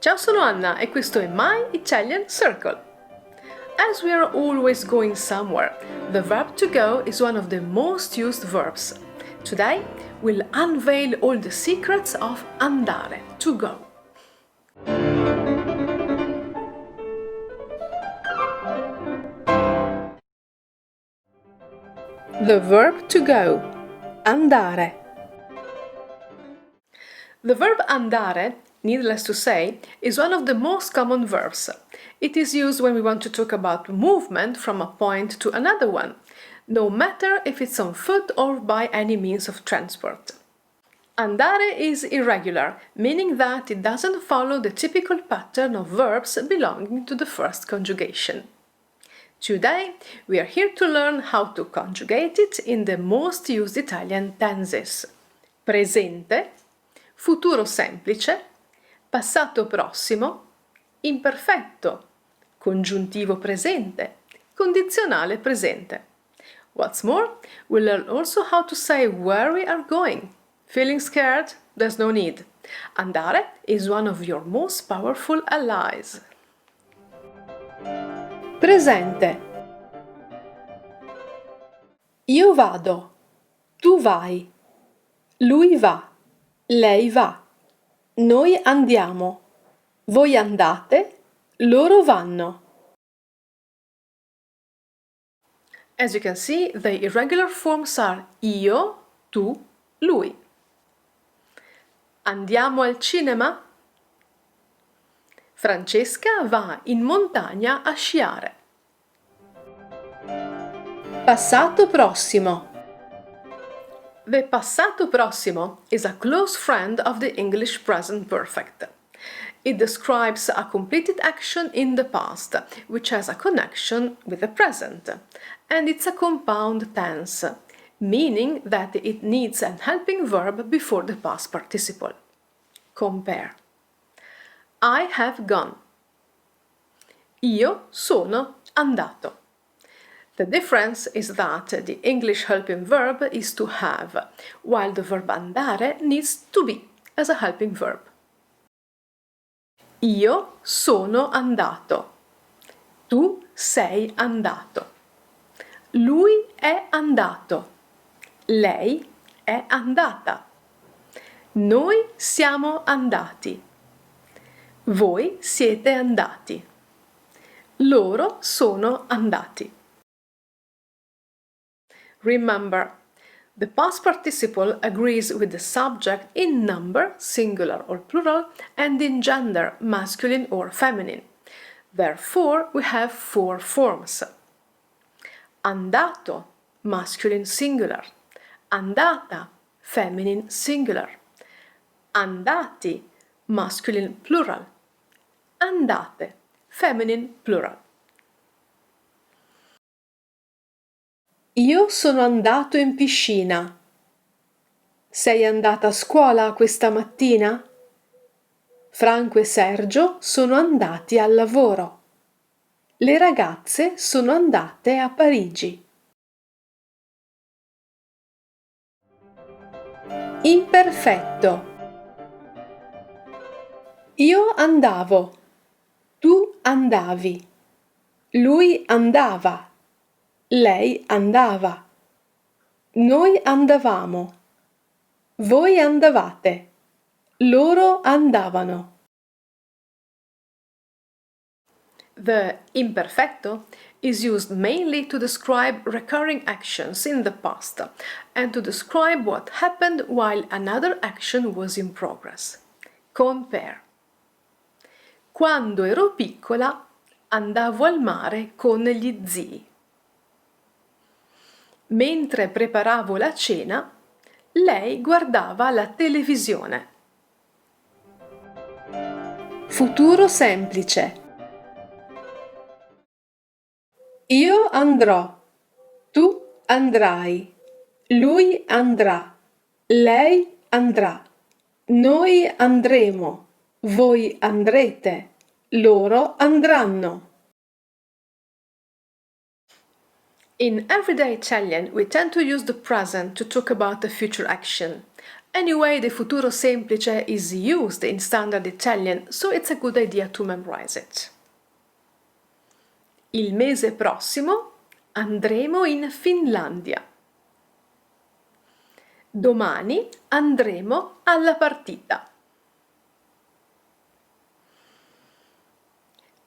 Ciao, sono Anna e questo è My Italian Circle. As we are always going somewhere, the verb to go is one of the most used verbs. Today, we'll unveil all the secrets of andare, to go. The verb to go, andare. The verb andare, needless to say, is one of the most common verbs. It is used when we want to talk about movement from a point to another one, no matter if it's on foot or by any means of transport. Andare is irregular, meaning that it doesn't follow the typical pattern of verbs belonging to the first conjugation. Today, we are here to learn how to conjugate it in the most used Italian tenses: presente, futuro semplice, passato prossimo, imperfetto, congiuntivo presente, condizionale presente. What's more, we'll learn also how to say where we are going. Feeling scared? There's no need. Andare is one of your most powerful allies. Presente. Io vado, tu vai, lui va, lei va, noi andiamo, voi andate, loro vanno. As you can see, the irregular forms are io, tu, lui. Andiamo al cinema? Francesca va in montagna a sciare. Passato prossimo. The passato prossimo is a close friend of the English present perfect. It describes a completed action in the past, which has a connection with the present, and it's a compound tense, meaning that it needs an helping verb before the past participle. Compare. I have gone. Io sono andato. The difference is that the English helping verb is to have, while the verb andare needs to be as a helping verb. Io sono andato. Tu sei andato. Lui è andato. Lei è andata. Noi siamo andati. Voi siete andati. Loro sono andati. Remember, the past participle agrees with the subject in number, singular or plural, and in gender, masculine or feminine. Therefore, we have four forms. Andato, masculine singular. Andata, feminine singular. Andati, masculine plural. Andate, feminine plural. Io sono andato in piscina. Sei andata a scuola questa mattina? Franco e Sergio sono andati al lavoro. Le ragazze sono andate a Parigi. Imperfetto. Io andavo. Tu andavi. Lui andava. Lei andava. Noi andavamo. Voi andavate. Loro andavano. The imperfetto is used mainly to describe recurring actions in the past and to describe what happened while another action was in progress. Compare. Quando ero piccola andavo al mare con gli zii. Mentre preparavo la cena, lei guardava la televisione. Futuro semplice. Io andrò, tu andrai, lui andrà, lei andrà, noi andremo, voi andrete, loro andranno. In everyday Italian, we tend to use the present to talk about a future action, Anyway, the futuro semplice is used in standard Italian, so it's a good idea to memorize it. Il mese prossimo andremo in Finlandia. Domani andremo alla partita.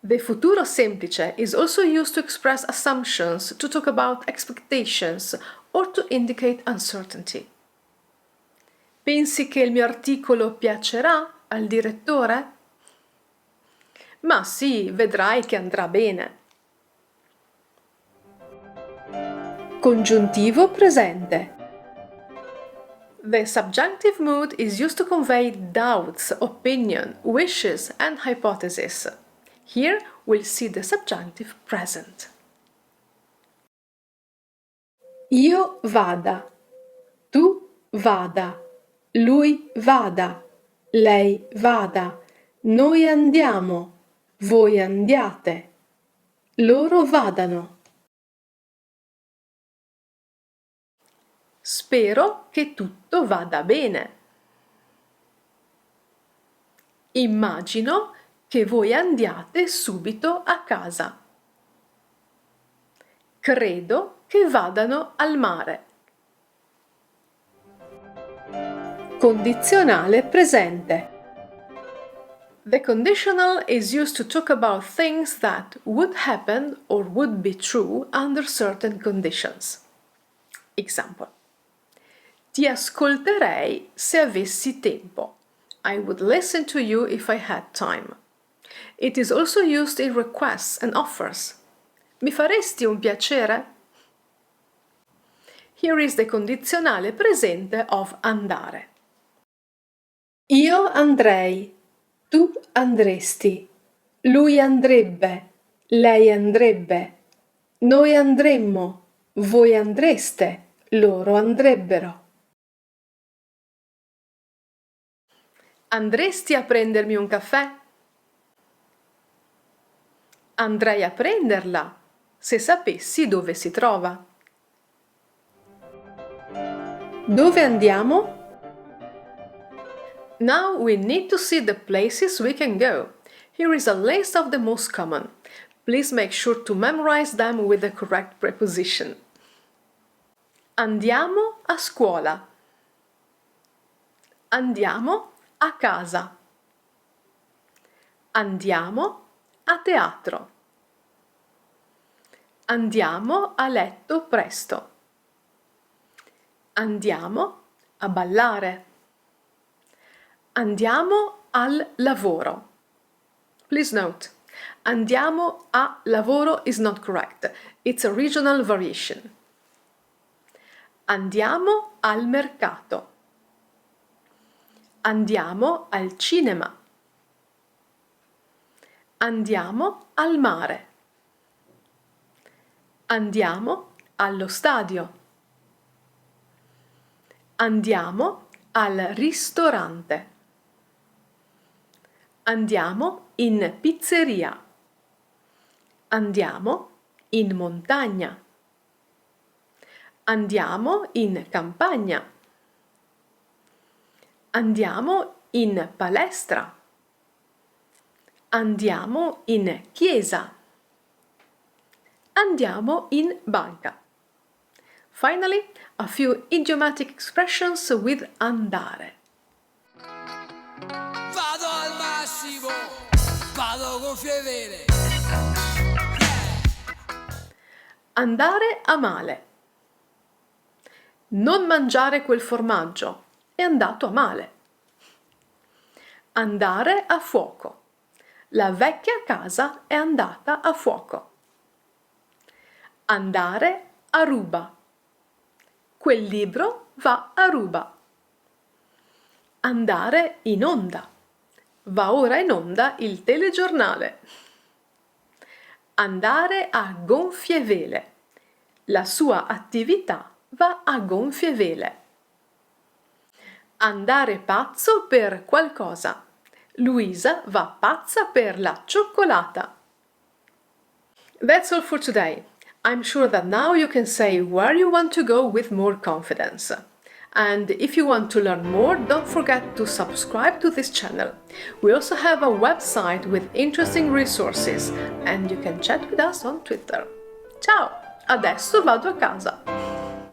The futuro semplice is also used to express assumptions, to talk about expectations, or to indicate uncertainty. Pensi che il mio articolo piacerà al direttore? Ma sì, vedrai che andrà bene. Congiuntivo presente. The subjunctive mood is used to convey doubts, opinion, wishes, and hypotheses. Here we'll see the subjunctive present. Io vada, tu vada, lui vada, lei vada, noi andiamo, voi andiate, loro vadano. Spero che tutto vada bene. Immagino che voi andiate subito a casa. Credo che vadano al mare. Condizionale presente. The conditional is used to talk about things that would happen or would be true under certain conditions. Example. Ti ascolterei se avessi tempo. I would listen to you if I had time. It is also used in requests and offers. Mi faresti un piacere? Here is the condizionale presente of andare. Io andrei, tu andresti, lui andrebbe, lei andrebbe, noi andremmo, voi andreste, loro andrebbero. Andresti a prendermi un caffè? Andrei a prenderla se sapessi dove si trova. Dove andiamo? Now we need to see the places we can go. Here is a list of the most common. Please make sure to memorize them with the correct preposition. Andiamo a scuola. Andiamo a casa. Andiamo a teatro. Andiamo a letto presto. Andiamo a ballare. Andiamo al lavoro. Please note, andiamo a lavoro is not correct. It's a regional variation. Andiamo al mercato. Andiamo al cinema. Andiamo al mare. Andiamo allo stadio. Andiamo al ristorante. Andiamo in pizzeria. Andiamo in montagna. Andiamo in campagna. Andiamo in palestra. Andiamo in chiesa. Andiamo in banca. Finally, a few idiomatic expressions with andare. Vado al massimo, vado gonfie vere. Andare a male. Non mangiare quel formaggio, è andato a male. Andare a fuoco. La vecchia casa è andata a fuoco. Andare a ruba. Quel libro va a ruba. Andare in onda. Va ora in onda il telegiornale. Andare a gonfie vele. La sua attività va a gonfie vele. Andare pazzo per qualcosa. Luisa va pazza per la cioccolata. That's all for today. I'm sure that now you can say where you want to go with more confidence. And if you want to learn more, don't forget to subscribe to this channel. We also have a website with interesting resources and you can chat with us on Twitter. Ciao! Adesso vado a casa.